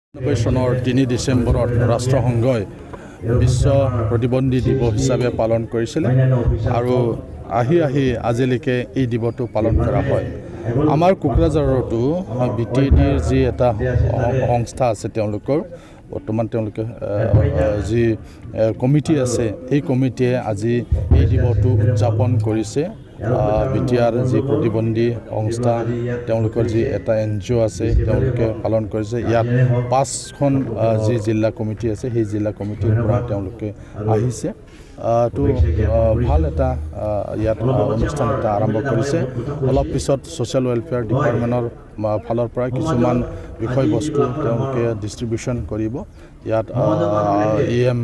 চনৰ ৩ ডিচেম্বৰত ৰাষ্ট্ৰসংঘই বিশ্ব প্ৰতিবন্ধী দিৱস হিচাপে পালন কৰিছিল আৰু আহি আজিলৈকে এই দিৱসটো পালন কৰা হয়। আমাৰ কোকৰাঝাৰতো BTDৰ যি এটা সংস্থা আছে তেওঁলোকৰ বৰ্তমান তেওঁলোকে যি কমিটি আছে এই কমিটিয়ে আজি এই দিৱসটো উদযাপন কৰিছে। BTR যি প্ৰতিবন্ধী সংস্থা তেওঁলোকৰ যি এটা NGO আছে তেওঁলোকে পালন কৰিছে। ইয়াত 5খন যি জিলা কমিটি আছে সেই জিলা কমিটিৰ পৰা তেওঁলোকে আহিছে। তো ভাল এটা ইয়াত অনুষ্ঠান এটা আৰম্ভ কৰিছে। অলপ পিছত ছ'চিয়েল ৱেলফেয়াৰ ডিপাৰ্টমেণ্টৰ ফালৰ পৰা কিছুমান বিষয়বস্তু তেওঁলোকে ডিষ্ট্ৰিবিউশ্যন কৰিব। ইয়াত EM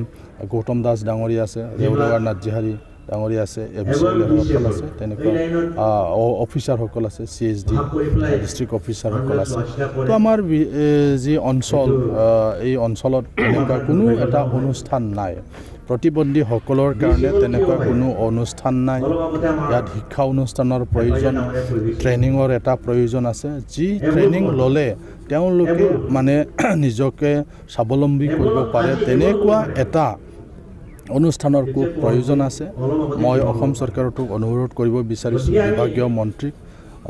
গৌতম দাস ডাঙৰীয়া আছে, ৰেওদাৱাৰ নাজিহাৰী ডাঙৰীয়া আছে, এফিচিয়েলসকল আছে, তেনেকুৱা অফিচাৰসকল আছে, CSD ডিষ্ট্ৰিক্ট অফিচাৰসকল আছে। তো আমাৰ যি অঞ্চল এই অঞ্চলত তেনেকুৱা কোনো এটা অনুষ্ঠান নাই। প্ৰতিবন্ধীসকলৰ কাৰণে তেনেকুৱা কোনো অনুষ্ঠান নাই। ইয়াত শিক্ষা অনুষ্ঠানৰ প্ৰয়োজন, ট্ৰেইনিঙৰ এটা প্ৰয়োজন আছে। যি ট্ৰেইনিং ল'লে তেওঁলোকে মানে নিজকে স্বাৱলম্বী কৰিব পাৰে তেনেকুৱা এটা অনুষ্ঠানৰ খুব প্ৰয়োজন আছে। মই অসম চৰকাৰক অনুৰোধ কৰিব বিচাৰিছোঁ, বিভাগীয় মন্ত্ৰীক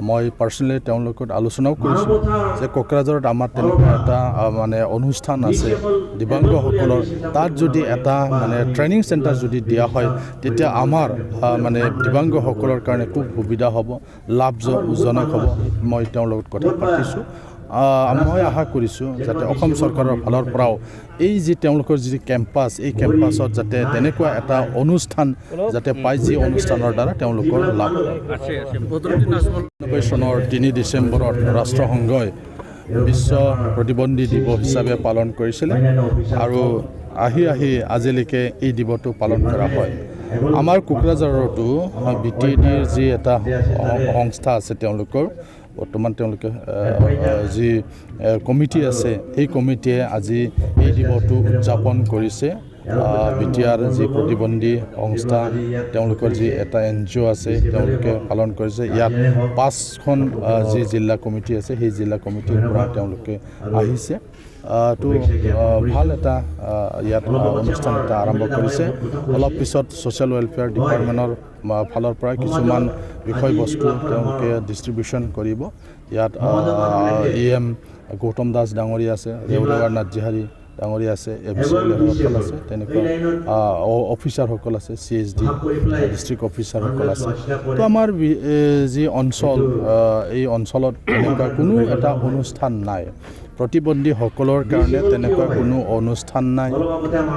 মই পাৰ্চনেলি তেওঁলোকৰ আলোচনাও কৰিছোঁ যে কোকৰাঝাৰত আমাৰ তেনেকুৱা এটা মানে অনুষ্ঠান আছে দিব্যাংগসকলৰ, তাত যদি এটা মানে ট্ৰেইনিং চেণ্টাৰ যদি দিয়া হয় তেতিয়া আমাৰ মানে দিব্যাংগসকলৰ কাৰণে খুব সুবিধা হ'ব, লাভজনক হ'ব। মই তেওঁৰ লগত কথা পাতিছোঁ। মই আশা কৰিছোঁ যাতে অসম চৰকাৰৰ ফালৰ পৰাও এই যি তেওঁলোকৰ যি কেম্পাছ এই কেম্পাছত যাতে তেনেকুৱা এটা অনুষ্ঠান যাতে পায় যি অনুষ্ঠানৰ দ্বাৰা তেওঁলোকৰ লাভ হয়। চনৰ ৩ ডিচেম্বৰত ৰাষ্ট্ৰসংঘই বিশ্ব প্ৰতিবন্ধী দিৱস হিচাপে পালন কৰিছিল আৰু আহি আজিলৈকে এই দিৱসটো পালন কৰা হয়। আমাৰ কোকৰাঝাৰতো BTDৰ যি এটা সংস্থা আছে তেওঁলোকৰ বৰ্তমান তেওঁলোকে যি কমিটি আছে এই কমিটিয়ে আজি এই দিৱসটো উদযাপন কৰিছে। BTR যি প্ৰতিবন্ধী সংস্থা তেওঁলোকৰ যি এটা NGO আছে তেওঁলোকে পালন কৰিছে। ইয়াত 5খন যি জিলা কমিটি আছে সেই জিলা কমিটিৰ পৰা তেওঁলোকে আহিছে। তো ভাল এটা ইয়াত অনুষ্ঠান এটা আৰম্ভ কৰিছে। অলপ পিছত ছ'চিয়েল ৱেলফেয়াৰ ডিপাৰ্টমেণ্টৰ ফালৰ পৰা কিছুমান বিষয়বস্তু তেওঁলোকে ডিষ্ট্ৰিবিউশ্যন কৰিব। ইয়াত EM গৌতম দাস ডাঙৰীয়া আছে, ৰেওদাৱাৰ নাজিহাৰী ডাঙৰীয়া আছে, এফিচিয়েলসকল আছে, তেনেকুৱা অফিচাৰসকল আছে, CSD ডিষ্ট্ৰিক্ট অফিচাৰসকল আছে। তো আমাৰ যি অঞ্চল এই অঞ্চলত তেনেকুৱা কোনো এটা অনুষ্ঠান নাই। প্ৰতিবন্ধীসকলৰ কাৰণে তেনেকুৱা কোনো অনুষ্ঠান নাই।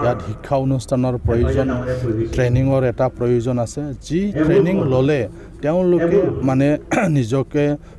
ইয়াত শিক্ষা অনুষ্ঠানৰ প্ৰয়োজন, ট্ৰেইনিঙৰ এটা প্ৰয়োজন আছে। যি ট্ৰেইনিং ল'লে তেওঁলোকে মানে নিজকে